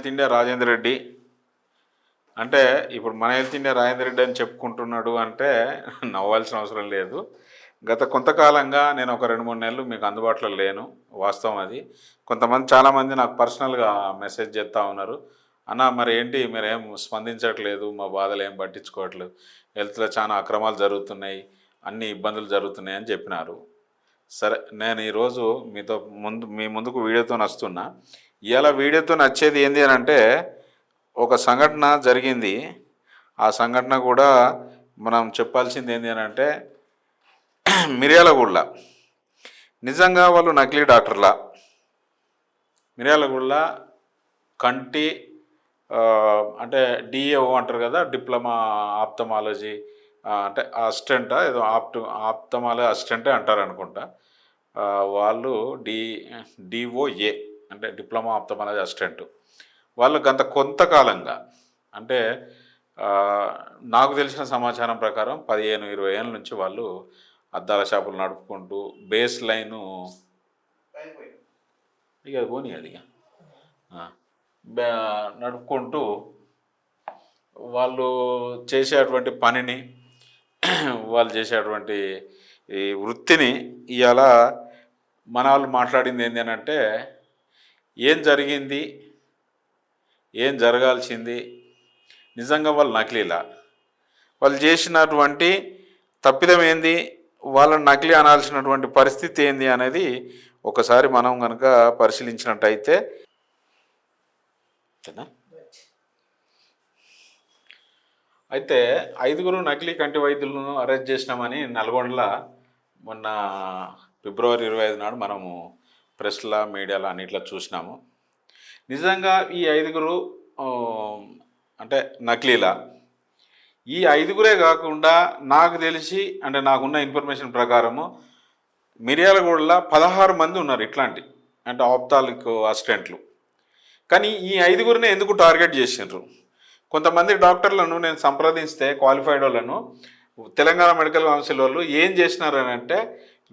Health India Rajender Reddy అంటే ఇప్పుడు మన హెల్త్ ఇండియా రాజేందర్ రెడ్డి అని చెప్పుకుంటున్నాడు అంటే నవ్వాల్సిన అవసరం లేదు. గత కొంతకాలంగా నేను ఒక 2-3 నెలలు మీకు అందుబాటులో లేను, వాస్తవం అది. చాలామంది నాకు పర్సనల్గా మెసేజ్ చేస్తూ ఉన్నారు, అన్న మరి ఏంటి మీరేం స్పందించట్లేదు, మా బాధలు ఏం పట్టించుకోవట్లేదు, హెల్త్లో చాలా అక్రమాలు జరుగుతున్నాయి, అన్ని ఇబ్బందులు జరుగుతున్నాయి అని చెప్పినారు. సరే, నేను ఈరోజు మీ ముందుకు వీడియోతో వస్తున్నా. ఇవాళ వీడియోతో నచ్చేది ఏంటి అని అంటే, ఒక సంఘటన జరిగింది. ఆ సంఘటన కూడా మనం చెప్పాల్సింది ఏంటి అని అంటే, మిర్యాలగూడలో నిజంగా వాళ్ళు నకిలీ డాక్టర్లా. మిర్యాలగూడలో కంటి అంటే డిఏఓ అంటారు కదా, డిప్లొమా ఆప్థమాలజీ అంటే అసిస్టెంటా ఏదో ఆప్థమాలజీ అసిస్టెంటే అంటారు అనుకుంటా. వాళ్ళు డిఓఏ అంటే డిప్లొమా ఆప్థమాలజీ అసిస్టెంట్. వాళ్ళు గత కొంతకాలంగా అంటే నాకు తెలిసిన సమాచారం ప్రకారం 15-20 ఏళ్ళ నుంచి వాళ్ళు అద్దాల షాపులు నడుపుకుంటూ బేస్ లైను ఇక పోనీ అది నడుపుకుంటూ వాళ్ళు చేసేటువంటి పనిని, వాళ్ళు చేసేటువంటి ఈ వృత్తిని ఇవాళ మన వాళ్ళు మాట్లాడింది ఏంటి అని అంటే, ఏం జరిగింది, ఏం జరగాల్సింది, నిజంగా వాళ్ళు నకిలీలా, వాళ్ళు చేసినటువంటి తప్పిదం ఏంది, వాళ్ళని నకిలీ అనాల్సినటువంటి పరిస్థితి ఏంది అనేది ఒకసారి మనం కనుక పరిశీలించినట్టయితే అయితే 5 నకిలీ కంటి వైద్యులను అరెస్ట్ చేసినామని నల్గొండలో మొన్న ఫిబ్రవరి 25 నాడు మనము ప్రెస్లో, మీడియాలో అన్నిట్లో చూసినాము. నిజంగా ఈ 5 అంటే నకిలీలా. ఈ 5 కాకుండా నాకు తెలిసి అంటే నాకున్న ఇన్ఫర్మేషన్ ప్రకారము మిర్యాలగూడలో 16 మంది ఉన్నారు ఇట్లాంటి అంటే ఆప్థాలిక్ అసిస్టెంట్లు. కానీ ఈ 5 ఎందుకు టార్గెట్ చేసిండ్రు? కొంతమంది డాక్టర్లను నేను సంప్రదిస్తే, క్వాలిఫైడ్ వాళ్ళను, తెలంగాణ మెడికల్ కౌన్సిల్ వాళ్ళు ఏం చేసినారని అంటే,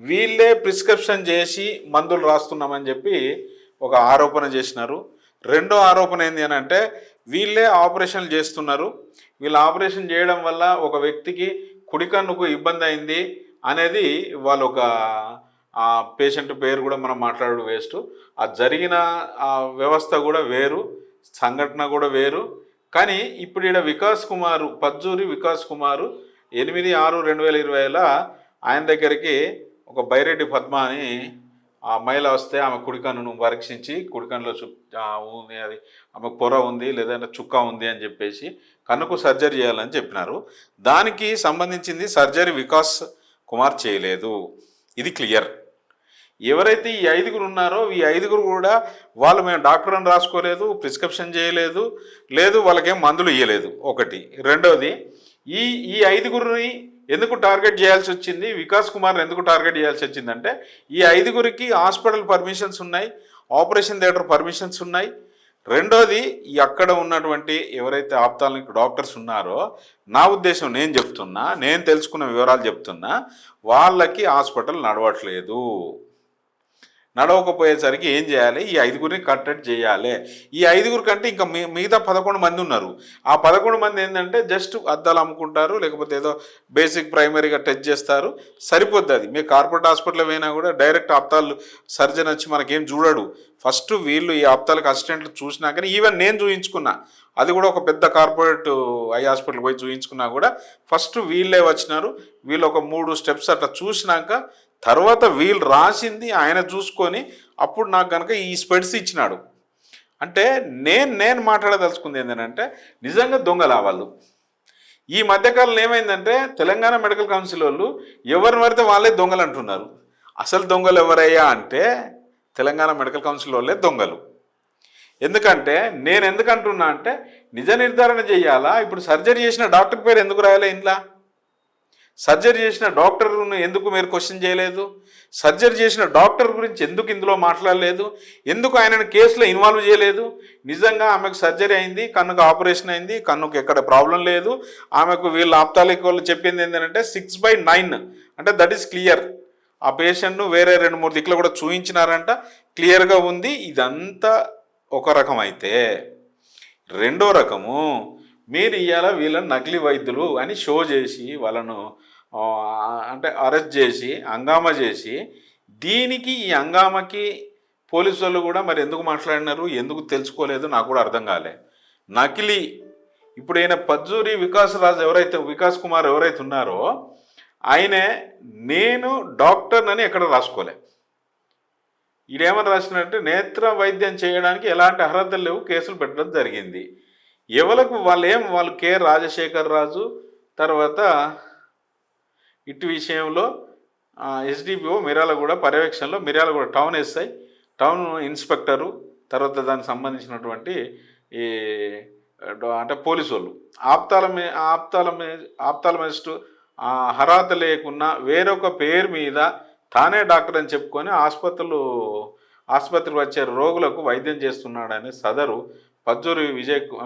వీళ్ళే ప్రిస్క్రిప్షన్ చేసి మందులు రాస్తున్నామని చెప్పి ఒక ఆరోపణ చేసినారు. రెండో ఆరోపణ ఏంటి అని అంటే, వీళ్ళే ఆపరేషన్లు చేస్తున్నారు, వీళ్ళు ఆపరేషన్ చేయడం వల్ల ఒక వ్యక్తికి కుడి కన్నుకు ఇబ్బంది అయింది అనేది వాళ్ళు ఒక ఆ పేషెంట్ పేరు కూడా మనం మాట్లాడడం వేస్ట్. ఆ జరిగిన ఆ వ్యవస్థ కూడా వేరు, సంఘటన కూడా వేరు. కానీ ఇప్పుడు ఈడ వికాస్ కుమారు, పజ్జూరి వికాస్ కుమారు 8/6/2020 ఆయన దగ్గరికి ఒక బైరెడ్డి పద్మ అని ఆ మహిళ వస్తే ఆమె కుడికన్నును పరీక్షించి కుడికన్నులో ఉంది, అది ఆమె పొర ఉంది లేదంటే చుక్క ఉంది అని చెప్పేసి కన్నుకు సర్జరీ చేయాలని చెప్పినారు. దానికి సంబంధించింది సర్జరీ వికాస్ కుమార్ చేయలేదు, ఇది క్లియర్. ఎవరైతే ఈ 5 ఉన్నారో ఈ 5 కూడా వాళ్ళు మేము డాక్టర్ అని రాసుకోలేదు, ప్రిస్క్రిప్షన్ చేయలేదు, లేదు వాళ్ళకేం మందులు ఇవ్వలేదు. ఒకటి. రెండవది, ఈ 5 ఎందుకు టార్గెట్ చేయాల్సి వచ్చింది, వికాస్ కుమార్ని ఎందుకు టార్గెట్ చేయాల్సి వచ్చిందంటే, ఈ 5 హాస్పిటల్ పర్మిషన్స్ ఉన్నాయి, ఆపరేషన్ థియేటర్ పర్మిషన్స్ ఉన్నాయి. రెండోది, అక్కడ ఉన్నటువంటి ఎవరైతే ఆప్థాల్మిక్ డాక్టర్స్ ఉన్నారో, నా ఉద్దేశం నేను చెప్తున్నా, నేను తెలుసుకున్న వివరాలు చెప్తున్నా, వాళ్ళకి హాస్పిటల్ నడవట్లేదు. నడవకపోయేసరికి ఏం చేయాలి, ఈ 5 కట్టడి చేయాలి. ఈ 5 కంటే ఇంకా మిగతా 11 మంది ఉన్నారు. ఆ 11 మంది ఏంటంటే జస్ట్ అద్దాలు అమ్ముకుంటారు, లేకపోతే ఏదో బేసిక్ ప్రైమరీగా టెస్ట్ చేస్తారు, సరిపోద్ది. అది మీరు కార్పొరేట్ హాస్పిటల్ పోయినా కూడా డైరెక్ట్ ఆప్థాల్ సర్జన్ వచ్చి మనకేం చూడడు. ఫస్ట్ వీళ్ళు ఈ ఆప్థాలిక్ అసిస్టెంట్లు చూసినాకనే, ఈవెన్ నేను చూయించుకున్నా, అది కూడా ఒక పెద్ద కార్పొరేట్ ఐ హాస్పిటల్ పోయి చూయించుకున్నా కూడా ఫస్ట్ వీళ్ళే వచ్చినారు. వీళ్ళు ఒక 3 స్టెప్స్ అట్లా చూసినాక తర్వాత వీళ్ళు రాసింది ఆయన చూసుకొని అప్పుడు నాకు కనుక ఈ స్పెడ్స్ ఇచ్చినాడు. అంటే నేను మాట్లాడదలుచుకుంది ఏంటంటే, నిజంగా దొంగలా వాళ్ళు. ఈ మధ్యకాలంలో ఏమైందంటే, తెలంగాణ మెడికల్ కౌన్సిల్ వాళ్ళు ఎవరిని పడితే వాళ్ళే దొంగలు అంటున్నారు. అసలు దొంగలు ఎవరయ్యా అంటే తెలంగాణ మెడికల్ కౌన్సిల్ వాళ్ళే దొంగలు. ఎందుకంటే నేను ఎందుకంటున్నా అంటే, నిజ నిర్ధారణ చేయాలా. ఇప్పుడు సర్జరీ చేసిన డాక్టర్ పేరు ఎందుకు రాయాలి ఇంట్లో? సర్జరీ చేసిన డాక్టర్ను ఎందుకు మీరు క్వశ్చన్ చేయలేదు? సర్జరీ చేసిన డాక్టర్ గురించి ఎందుకు ఇందులో మాట్లాడలేదు? ఎందుకు ఆయనను కేసులో ఇన్వాల్వ్ చేయలేదు? నిజంగా ఆమెకు సర్జరీ అయింది, కన్నుకు ఆపరేషన్ అయింది, కన్నుకు ఎక్కడ ప్రాబ్లం లేదు, ఆమెకు వీళ్ళు ఆప్థాలిక్ వాళ్ళు చెప్పింది ఏంటంటే 6/9 అంటే దట్ ఈస్ క్లియర్. ఆ పేషెంట్ను వేరే 2-3 దిక్కులు కూడా చూయించినారంట, క్లియర్గా ఉంది. ఇదంతా ఒక రకం అయితే, రెండో రకము, మీరు ఇవాళ వీళ్ళని నకిలీ వైద్యులు అని షో చేసి వాళ్ళను ఆ, అంటే అరెస్ట్ చేసి హంగామా చేసి, దీనికి ఈ హంగామాకి పోలీసు వాళ్ళు కూడా మరి ఎందుకు మాట్లాడినారు, ఎందుకు తెలుసుకోలేదు నాకు కూడా అర్థం కాలే. నకిలీ ఇప్పుడు ఈయన పజ్జూరి వికాస్ కుమార్ ఎవరైతే ఉన్నారో ఆయనే నేను డాక్టర్ అని ఎక్కడ రాసుకోలే. ఈడేమని రాసినట్టే నేత్ర వైద్యం చేయడానికి ఎలాంటి అర్హతలు లేవు, కేసులు పెట్టడం జరిగింది. వాళ్ళు కె రాజశేఖర్ రాజు, తర్వాత ఇటు విషయంలో ఎస్డిపిఓ మిర్యాలగూడ పర్యవేక్షణలో Miryalaguda town SI, town inspector, తర్వాత దానికి సంబంధించినటువంటి ఈ అంటే పోలీసు వాళ్ళు ఆప్తాలమిస్టు అర్హత లేకున్నా వేరొక పేరు మీద తానే డాక్టర్ అని చెప్పుకొని ఆసుపత్రికి వచ్చే రోగులకు వైద్యం చేస్తున్నాడని సదరు పజ్జూరి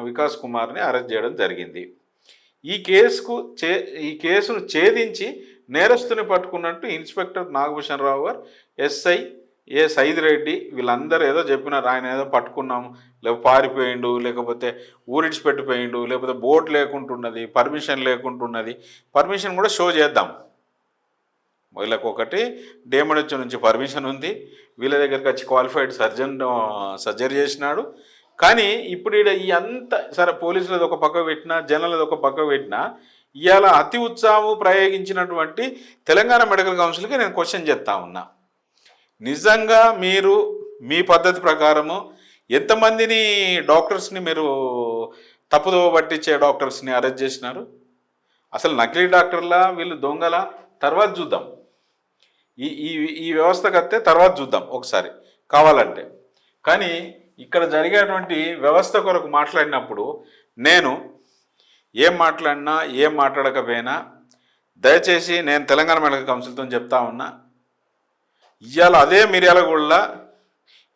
వికాస్ కుమార్ని అరెస్ట్ చేయడం జరిగింది. ఈ కేసును ఛేదించి నేరస్తుని పట్టుకున్నట్టు ఇన్స్పెక్టర్ నాగభూషణ్ రావు గారు, ఎస్ఐ సైద్ రెడ్డి వీళ్ళందరూ ఏదో చెప్పినారు. ఆయన ఏదో పట్టుకున్నాము, లేకపోతే పారిపోయిండు, లేకపోతే ఊరిడిచిపెట్టిపోయిండు, లేకపోతే బోట్ లేకుంటున్నది, పర్మిషన్ లేకుంటున్నది. పర్మిషన్ కూడా షో చేద్దాం. వీళ్ళకి ఒకటి డేమడొచ్చ నుంచి పర్మిషన్ ఉంది, వీళ్ళ దగ్గరికి వచ్చి క్వాలిఫైడ్ సర్జరీ చేసినాడు. కానీ ఇప్పుడు ఈ అంత సరే పోలీసులది ఒక పక్క పెట్టినా, జనాలది ఒక పక్క పెట్టినా, ఇవాళ అతి ఉత్సాహం ప్రయోగించినటువంటి తెలంగాణ మెడికల్ కౌన్సిల్కి నేను క్వశ్చన్ చేస్తా ఉన్నా. నిజంగా మీరు మీ పద్ధతి ప్రకారము ఎంతమందిని డాక్టర్స్ని మీరు తప్పుదోవ పట్టించే డాక్టర్స్ని అరెస్ట్ చేసినారు? అసలు నకిలీ డాక్టర్లా వీళ్ళు దొంగల తర్వాత చూద్దాం. ఈ వ్యవస్థకు వస్తే తర్వాత చూద్దాం ఒకసారి కావాలంటే. కానీ ఇక్కడ జరిగేటువంటి వ్యవస్థ కొరకు మాట్లాడినప్పుడు నేను ఏం మాట్లాడినా ఏం మాట్లాడకపోయినా దయచేసి నేను తెలంగాణ మెడికల్ కౌన్సిల్తో చెప్తా ఉన్నా, ఇవాళ అదే మిర్యాలగూడలో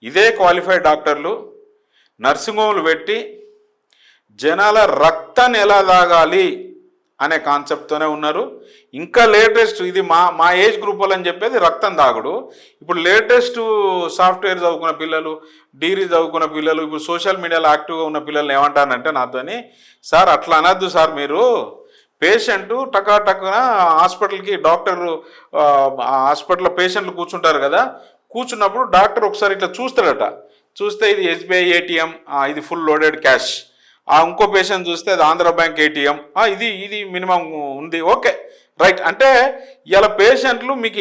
ఇదే క్వాలిఫైడ్ డాక్టర్లు నర్సింగ్ హోమ్లు పెట్టి జనాల రక్తాన్ని ఎలా తాగాలి అనే కాన్సెప్ట్తోనే ఉన్నారు. ఇంకా లేటెస్ట్ ఇది మా ఏజ్ గ్రూప్ వాళ్ళని చెప్పేది రక్తం తాగుడు. ఇప్పుడు లేటెస్ట్ సాఫ్ట్వేర్ చదువుకున్న పిల్లలు, డిగ్రీ చదువుకున్న పిల్లలు, ఇప్పుడు సోషల్ మీడియాలో యాక్టివ్గా ఉన్న పిల్లల్ని ఏమంటారంటే నాతోని, సార్ అట్లా అనద్దు సార్, మీరు పేషెంట్ టకాటక్కున హాస్పిటల్కి డాక్టరు హాస్పిటల్లో పేషెంట్లు కూర్చుంటారు కదా, కూర్చున్నప్పుడు డాక్టర్ ఒకసారి ఇట్లా చూస్తాడట, చూస్తే ఇది ఎస్బీఐ ఏటీఎం, ఇది ఫుల్ లోడెడ్ క్యాష్. ఇంకో పేషెంట్ చూస్తే అది ఆంధ్ర బ్యాంక్ ఏటీఎం, ఇది మినిమం ఉంది, ఓకే రైట్. అంటే ఇలా పేషెంట్లు మీకు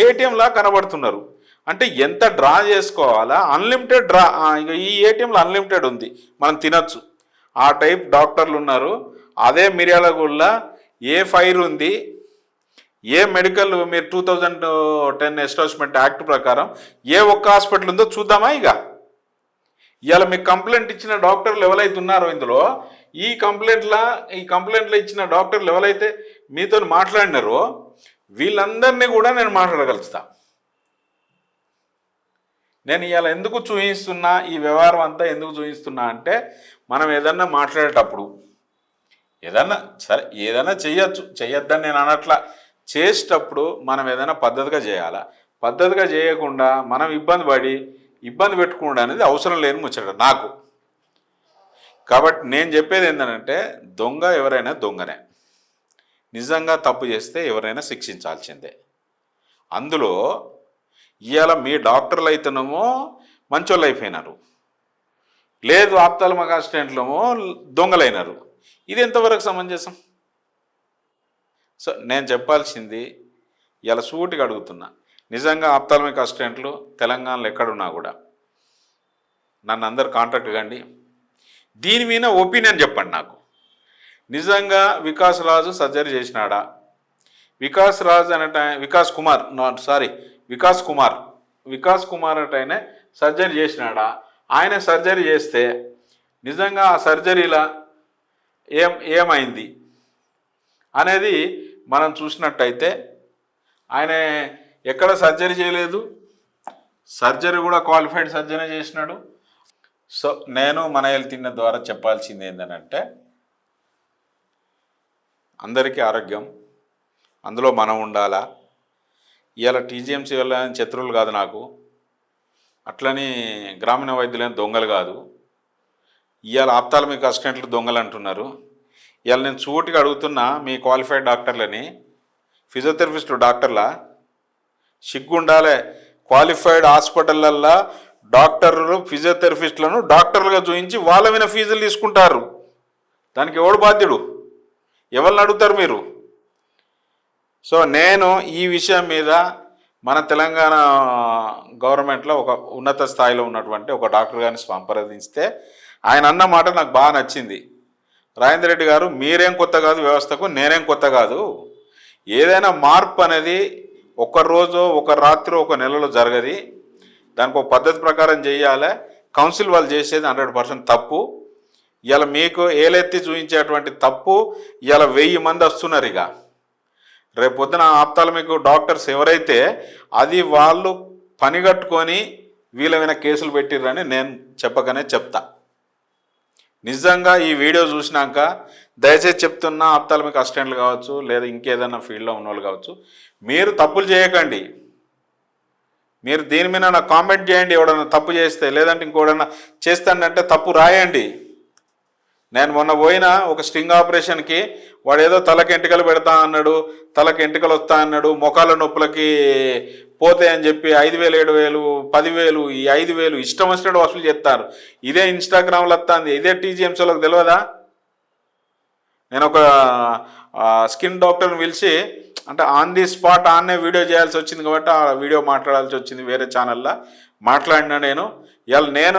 ఏటీఎంలా కనబడుతున్నారు. అంటే ఎంత డ్రా చేసుకోవాలా, అన్లిమిటెడ్ డ్రా. ఈ ఏటీఎంలో అన్లిమిటెడ్ ఉంది, మనం తినచ్చు, ఆ టైప్ డాక్టర్లు ఉన్నారు. అదే మిర్యాలగూడలో ఏ ఫైర్ ఉంది, ఏ మెడికల్ మీరు 2010 ఎస్టాబ్లిష్మెంట్ యాక్ట్ ప్రకారం ఏ ఒక్క హాస్పిటల్ ఉందో చూద్దామా? ఇవాళ మీకు కంప్లైంట్ ఇచ్చిన డాక్టర్లు ఎవరైతే ఉన్నారో ఇందులో, ఈ కంప్లైంట్లో ఇచ్చిన డాక్టర్లు ఎవరైతే మీతో మాట్లాడినారో వీళ్ళందరినీ కూడా నేను మాట్లాడగలుగుతా. నేను ఇవాళ ఎందుకు చూపిస్తున్నా, ఈ వ్యవహారం అంతా ఎందుకు చూపిస్తున్నా అంటే, మనం ఏదన్నా మాట్లాడేటప్పుడు ఏదైనా చేయొచ్చు, చేయొద్దని నేను అనట్లా, చేసేటప్పుడు మనం ఏదైనా పద్ధతిగా చేయాలా. పద్ధతిగా చేయకుండా మనం ఇబ్బంది పెట్టుకోవడం అనేది అవసరం లేని ముచ్చట నాకు. కాబట్టి నేను చెప్పేది ఏంటంటే, దొంగ ఎవరైనా దొంగనే, నిజంగా తప్పు చేస్తే ఎవరైనా శిక్షించాల్సిందే. అందులో ఇవాళ మీ డాక్టర్లు అయితేనేమో మంచోళ్ళు అయిపోయినారు, లేదు ఆప్తాల్మిక్ అసిస్టెంట్లేమో దొంగలైనారు. ఇది ఎంతవరకు సమంజసం? సో నేను చెప్పాల్సింది ఇలా సూటిగా అడుగుతున్నా, నిజంగా ఆప్తాల్మిక్ అసిస్టెంట్లు తెలంగాణలో ఎక్కడున్నా కూడా నన్ను అందరు కాంటాక్ట్ కండి, దీని మీద ఒపీనియన్ చెప్పండి నాకు. నిజంగా వికాస్ రాజు సర్జరీ చేసినాడా? వికాస్ కుమార్ అంటే సర్జరీ చేసినాడా? ఆయన సర్జరీ చేస్తే నిజంగా ఆ సర్జరీలా ఏమైంది అనేది మనం చూసినట్టయితే, ఆయన ఎక్కడ సర్జరీ చేయలేదు, సర్జరీ కూడా క్వాలిఫైడ్ సర్జరీ చేసినాడు. సో నేను మన హెల్త్ ఇండియా ద్వారా చెప్పాల్సింది ఏంటంటే, అందరికీ ఆరోగ్యం, అందులో మనం ఉండాలా. ఇవాళ టీజీఎంసీ వాళ్ళని శత్రువులు కాదు నాకు, అట్లని గ్రామీణ వైద్యులైన దొంగలు కాదు. ఇవాళ ఆప్థాల్మిక్ అసిస్టెంట్లు దొంగలు అంటున్నారు. ఇవాళ నేను సూటిగా అడుగుతున్నా మీ క్వాలిఫైడ్ డాక్టర్లని, ఫిజియోథెరపిస్టు డాక్టర్లా సిగ్గుండాలే. క్వాలిఫైడ్ హాస్పిటళ్ళల్లో డాక్టర్లు ఫిజియోథెరపిస్టులను డాక్టర్లుగా చూపించి వాళ్ళ మీద ఫీజులు తీసుకుంటారు. దానికి ఎవడు బాధ్యుడు? ఎవరిని అడుగుతారు మీరు? సో నేను ఈ విషయం మీద మన తెలంగాణ గవర్నమెంట్లో ఒక ఉన్నత స్థాయిలో ఉన్నటువంటి ఒక డాక్టర్ గారిని సంప్రదిస్తే ఆయన అన్న మాట నాకు బాగా నచ్చింది. రాజేందర్ రెడ్డి గారు, మీరేం కొత్త కాదు వ్యవస్థకు, నేనేం కొత్త కాదు. ఏదైనా మార్పు అనేది ఒక రోజు, ఒక రాత్రి, ఒక నెలలో జరగది. దానికి ఒక పద్ధతి ప్రకారం చేయాలి. కౌన్సిల్ వాళ్ళు చేసేది 100% తప్పు. ఇవాళ మీకు ఏలెత్తి చూపించేటువంటి తప్పు ఇవాళ 1000 మంది వస్తున్నారు. ఇక రేపు పొద్దున ఆప్థాల్మిక్ డాక్టర్స్ ఎవరైతే అది వాళ్ళు పని కట్టుకొని వీళ్ళ మీద కేసులు పెట్టిర్రని నేను చెప్పకనే చెప్తా. నిజంగా ఈ వీడియో చూసినాక దయచేసి చెప్తున్నా, ఆప్థాల్మిక్ అసిస్టెంట్లు కావచ్చు లేదా ఇంకేదన్నా ఫీల్డ్లో ఉన్నవాళ్ళు కావచ్చు, మీరు తప్పులు చేయకండి. మీరు దీని మీద నాకు కామెంట్ చేయండి. ఎవడన్నా తప్పు చేస్తే, లేదంటే ఇంకోడన్నా చేస్తానంటే తప్పు రాయండి. నేను మొన్న పోయిన ఒక స్ట్రింగ్ ఆపరేషన్కి వాడు ఏదో తలకి ఎంటికలు పెడతా అన్నాడు, తలకి ఎంటికలు వస్తా అన్నాడు, మొఖాల నొప్పులకి పోతాయని చెప్పి 5,000, 7,000, 10,000, ఈ 5,000 ఇష్టం వచ్చినట్టు వసూలు చేస్తారు. ఇదే ఇన్స్టాగ్రామ్లో వస్తుంది, ఇదే టీజీఎంసీలోకి తెలియదా? నేను ఒక స్కిన్ డాక్టర్ని పిలిచి, అంటే ఆన్ ది స్పాట్ ఆన్నే వీడియో చేయాల్సి వచ్చింది కాబట్టి ఆ వీడియో మాట్లాడాల్సి వచ్చింది. వేరే ఛానల్లో మాట్లాడినా నేను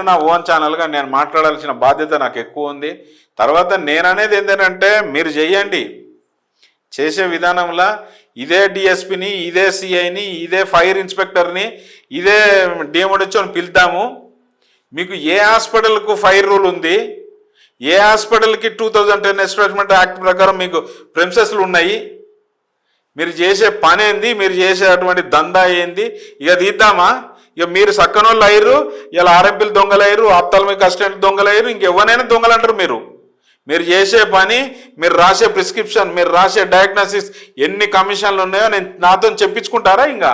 నా ఓన్ ఛానల్గా నేను మాట్లాడాల్సిన బాధ్యత నాకు ఎక్కువ ఉంది. తర్వాత నేను అనేది ఏంటంటే, మీరు చెయ్యండి. చేసే విధానంలో ఇదే డిఎస్పిని, ఇదే సిఐని, ఇదే ఫైర్ ఇన్స్పెక్టర్ని, ఇదే డిఎంఓడిని పిలుద్దాము. మీకు ఏ హాస్పిటల్కు ఫైర్ రూల్ ఉంది, ఏ హాస్పిటల్కి 2010 ఎస్టాబ్లిష్మెంట్ యాక్ట్ ప్రకారం మీకు ప్రెమిసెస్లు ఉన్నాయి, మీరు చేసే పని ఏంది, మీరు చేసేటువంటి దందా ఏంది, ఇక తీద్దామా? ఇక మీరు సక్కనోళ్ళు అయ్యారు, ఇలా ఆర్ఎంపీలు దొంగలయ్యారు, ఆప్థాల్మిక్ అసిస్టెంట్ దొంగలయ్యారు, ఇంకెవరైనా దొంగలు అంటారు. మీరు చేసే పని, మీరు రాసే ప్రిస్క్రిప్షన్, మీరు రాసే డయాగ్నోసిస్ ఎన్ని కమిషన్లు ఉన్నాయో నేను నాతో చెప్పించుకుంటారా? ఇంకా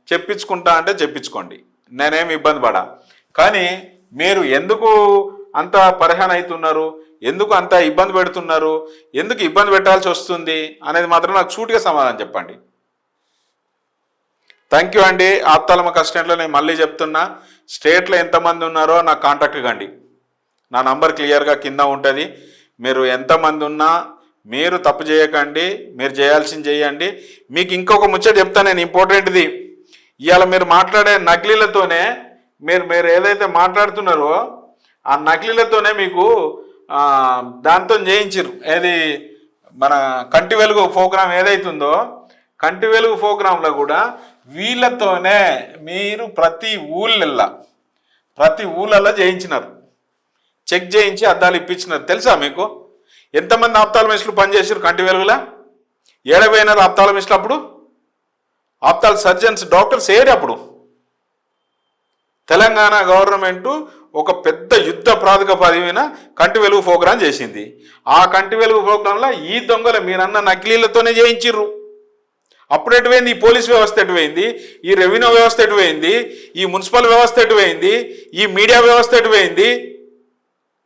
చెప్పించుకుంటా అంటే చెప్పించుకోండి, నేనేమి ఇబ్బంది పడా. కానీ మీరు ఎందుకు అంత పరిహాన్ అవుతున్నారు, ఎందుకు అంత ఇబ్బంది పెడుతున్నారు, ఎందుకు ఇబ్బంది పెట్టాల్సి వస్తుంది అనేది మాత్రం నాకు సూటిగా సమాధానం చెప్పండి. థ్యాంక్ యూ అండి. ఆప్థాల్మిక్ అసిస్టెంట్లో నేను మళ్ళీ చెప్తున్నా, స్టేట్లో ఎంతమంది ఉన్నారో నాకు కాంటాక్ట్ కండి. నా నంబర్ క్లియర్గా కింద ఉంటుంది. మీరు ఎంతమంది ఉన్నా మీరు తప్పు చేయకండి, మీరు చేయాల్సింది చేయండి. మీకు ఇంకొక ముచ్చట చెప్తాను నేను, ఇంపార్టెంట్ది. ఇవాళ మీరు మాట్లాడే నకిలీలతోనే మీరు ఏదైతే మాట్లాడుతున్నారో ఆ నకిలీలతోనే మీకు దాంతో చేయించారు. ఏది మన కంటి వెలుగు ప్రోగ్రాం ఏదైతుందో, కంటి వెలుగు ప్రోగ్రాంలో కూడా వీళ్ళతోనే మీరు ప్రతి ఊళ్ళల్లో చేయించినారు. చెక్ చేయించి అద్దాలు ఇప్పించినారు. తెలుసా మీకు ఎంతమంది ఆప్థాల్మిస్టులు పనిచేసారు కంటి వెలుగులా? ఏడపోయినారు ఆప్థాల్మిస్టులు అప్పుడు? ఆప్థాల్ సర్జన్స్ డాక్టర్స్ ఏడు అప్పుడు? తెలంగాణ గవర్నమెంటు ఒక పెద్ద యుద్ధ ప్రాతిపదికన కంటి వెలుగు ప్రోగ్రాం చేసింది. ఆ కంటి వెలుగు ప్రోగ్రాంలో ఈ దొంగలు మీరన్న నకిలీలతోనే చేయించిర్రు. అప్పుడు ఎటువైంది ఈ పోలీస్ వ్యవస్థ, ఎటువైంది ఈ రెవెన్యూ వ్యవస్థ, ఎటువైంది ఈ మున్సిపల్ వ్యవస్థ, ఎటువైంది ఈ మీడియా వ్యవస్థ, ఎటువైంది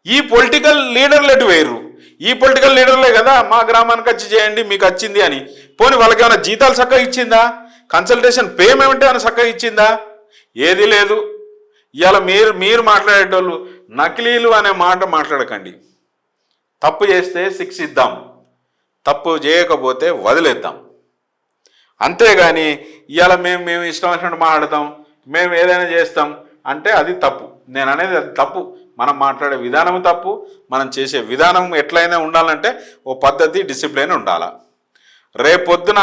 ఈ పొలిటికల్ లీడర్లు ఎటువైర్రు? ఈ పొలిటికల్ లీడర్లే కదా మా గ్రామానికి వచ్చి చేయండి మీకు వచ్చింది అని. పోనీ వాళ్ళకి ఏమైనా జీతాలు చక్కగా ఇచ్చిందా? కన్సల్టేషన్ పేమెంట్ ఏమైనా చక్కగా ఇచ్చిందా? ఏది లేదు. ఇవాళ మీరు మాట్లాడేటోళ్ళు నకిలీలు అనే మాట మాట్లాడకండి. తప్పు చేస్తే శిక్షిద్దాం, తప్పు చేయకపోతే వదిలేద్దాం. అంతేగాని ఇవాళ మేము ఇష్టం వచ్చినట్టు మాట్లాడతాం, మేము ఏదైనా చేస్తాం అంటే అది తప్పు. నేను అనేది అది తప్పు. మనం మాట్లాడే విధానం తప్పు, మనం చేసే విధానం ఎట్లయినా ఉండాలంటే ఓ పద్ధతి, డిసిప్లిన్ ఉండాలి. రేపొద్దున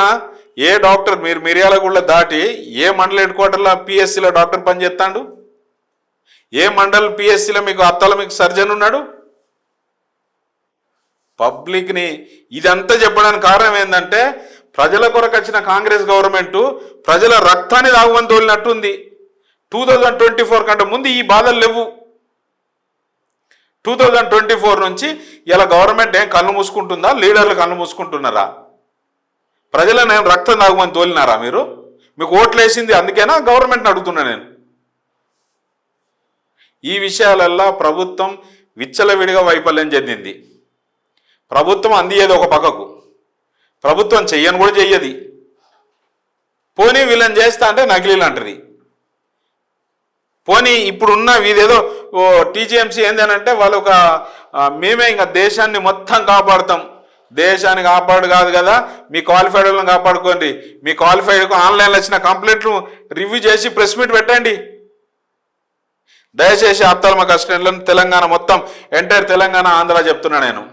ఏ డాక్టర్, మీరు మిర్యాలగూడ దాటి ఏ మండల హెడ్ క్వార్టర్లో పిఎస్సిలో డాక్టర్ పనిచేస్తాడు? ఏ మండల్ పిఎస్సిలో మీకు ఆప్థాల్మిక్ సర్జన్ ఉన్నాడు? పబ్లిక్ని ఇదంతా చెప్పడానికి కారణం ఏంటంటే, ప్రజల కొరకు వచ్చిన కాంగ్రెస్ గవర్నమెంట్ ప్రజల రక్తాన్ని దాగుమని తోలినట్టుంది. 2024 కంటే ముందు ఈ బాధలు లేవు. 2024 నుంచి ఇలా గవర్నమెంట్ ఏం కళ్ళు మూసుకుంటుందా? లీడర్లు కళ్ళు మూసుకుంటున్నారా? ప్రజలను నేను రక్తం దాగుమని తోలినారా? మీకు ఓట్లు వేసింది అందుకేనా? గవర్నమెంట్ని అడుగుతున్నా నేను. ఈ విషయాలల్లో ప్రభుత్వం విచ్చలవిడిగా వైఫల్యం చెందింది. ప్రభుత్వం అందియేది ఒక పక్కకు, ప్రభుత్వం చెయ్యను కూడా చెయ్యది. పోనీ వీళ్ళని చేస్తా అంటే నకిలీలు అంటది. పోనీ ఇప్పుడున్న ఇదేదో టీజీఎంసీ ఏంటంటే వాళ్ళు ఒక మేమే ఇంకా దేశాన్ని మొత్తం కాపాడుతాం, దేశాన్ని కాపాడు కాదు కదా, మీ క్వాలిఫైడ్ వాళ్ళని కాపాడుకోండి, మీ క్వాలిఫైడ్కు ఆన్లైన్లో వచ్చిన కంప్లైంట్లు రివ్యూ చేసి ప్రెస్ మీట్ పెట్టండి. దయచేసి ఆప్తాల్మా అసిస్టెంట్లను తెలంగాణ మొత్తం ఎంటైర్ తెలంగాణ ఆంధ్ర చెప్తున్నా నేను,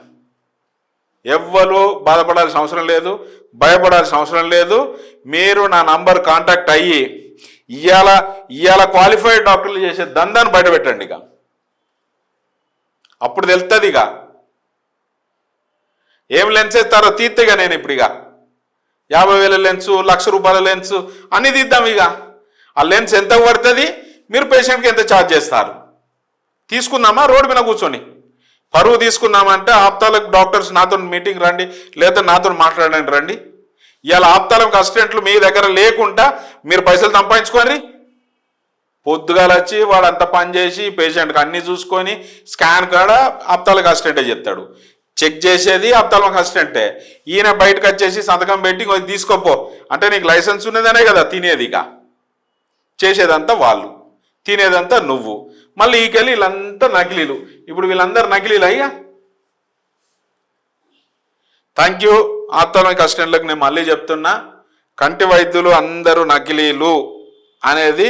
ఎవ్వరు బాధపడాల్సిన అవసరం లేదు, భయపడాల్సిన అవసరం లేదు. మీరు నా నంబర్ కాంటాక్ట్ అయ్యి ఇవాళ క్వాలిఫైడ్ డాక్టర్లు చేసే దందాన్ని బయట పెట్టండి. ఇక అప్పుడు తెలుస్తుంది ఇక ఏం లెన్స్ ఇస్తారో తీర్తిగా. నేను ఇప్పుడు ఇక 50,000 లెన్సు, ₹1,00,000 లెన్స్ అన్నీ తీద్దాం. ఇక ఆ లెన్స్ ఎంత పడుతుంది, మీరు పేషెంట్కి ఎంత ఛార్జ్ చేస్తారు తీసుకుందామా, రోడ్డు మీద కూర్చొని పరువు తీసుకుందామంటే ఆప్తాలకు డాక్టర్స్ నాతో మీటింగ్ రండి, లేదా నాతో మాట్లాడండి రండి. ఇవాళ ఆప్తాలకు అసిస్టెంట్లు మీ దగ్గర లేకుండా మీరు పైసలు సంపాదించుకొని పొద్దుగాల వచ్చి వాడు అంత పని చేసి పేషెంట్కి అన్నీ చూసుకొని స్కాన్ కాడ ఆప్తాలకు అసిస్టెంటే చెప్తాడు, చెక్ చేసేది ఆప్తాలకు అసిస్టెంటే. ఈయన బయటకు వచ్చేసి సంతకం పెట్టి తీసుకోపో అంటే నీకు లైసెన్స్ ఉన్నదనే కదా తినేది. ఇక చేసేదంతా వాళ్ళు, తినేదంతా నువ్వు. మళ్ళీ ఈకెళ్ళి వీళ్ళంతా నకిలీలు. ఇప్పుడు వీళ్ళందరూ నకిలీలు అయ్యా. థ్యాంక్ యూ ఆప్తాల్మిక్ అసిస్టెంట్లకు. నేను మళ్ళీ చెప్తున్నా, కంటి వైద్యులు అందరూ నకిలీలు అనేది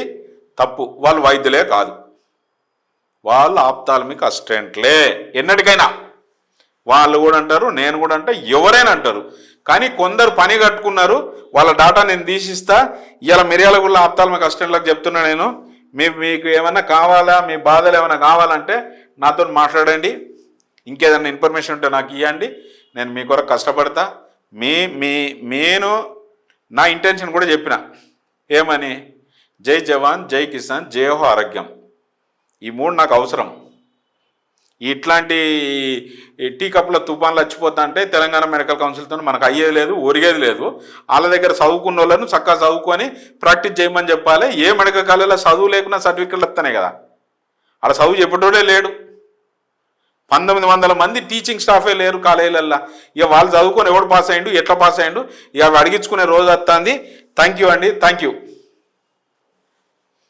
తప్పు. వాళ్ళు వైద్యులే కాదు, వాళ్ళు ఆప్తాల్మిక్ అసిస్టెంట్లే ఎన్నటికైనా. వాళ్ళు కూడా అంటారు, నేను కూడా అంటే, ఎవరైనా అంటారు. కానీ కొందరు పని కట్టుకున్నారు, వాళ్ళ డాటా నేను తీసిస్తా. ఇలా మిర్యాలగూడలో ఆప్తాల్మిక్ అసిస్టెంట్లకు చెప్తున్నా నేను, మీకు ఏమైనా కావాలా, మీ బాధలు ఏమైనా కావాలంటే నాతో మాట్లాడండి. ఇంకేదైనా ఇన్ఫర్మేషన్ ఉంటే నాకు ఇవ్వండి, నేను మీ కొరకు కష్టపడతా. నేను నా ఇంటెన్షన్ కూడా చెప్పిన, ఏమని, జై జవాన్ జై కిసాన్ జై హో ఆరోగ్యం, ఈ 3 నాకు అవసరం. ఇట్లాంటి టీ కప్పుల తుఫాన్లు వచ్చిపోతా అంటే తెలంగాణ మెడికల్ కౌన్సిల్తో మనకు అయ్యేది లేదు, ఒరిగేది లేదు. వాళ్ళ దగ్గర చదువుకున్న వాళ్ళను చక్కగా చదువుకొని ప్రాక్టీస్ చేయమని చెప్పాలి. ఏ మెడికల్ కాలేజీలో చదువు లేకున్నా సర్టిఫికెట్లు వస్తాయి కదా, అలా చదువు చెప్పేటోడే లేడు. 1900 మంది టీచింగ్ స్టాఫే లేరు కాలేజీలల్లో. ఇక వాళ్ళు చదువుకొని ఎవడు పాస్ అయ్యిండు, ఎట్లా పాస్ అయ్యిండు, ఇక అడిగించుకునే రోజు వస్తుంది. థ్యాంక్ యూ అండి, థ్యాంక్ యూ.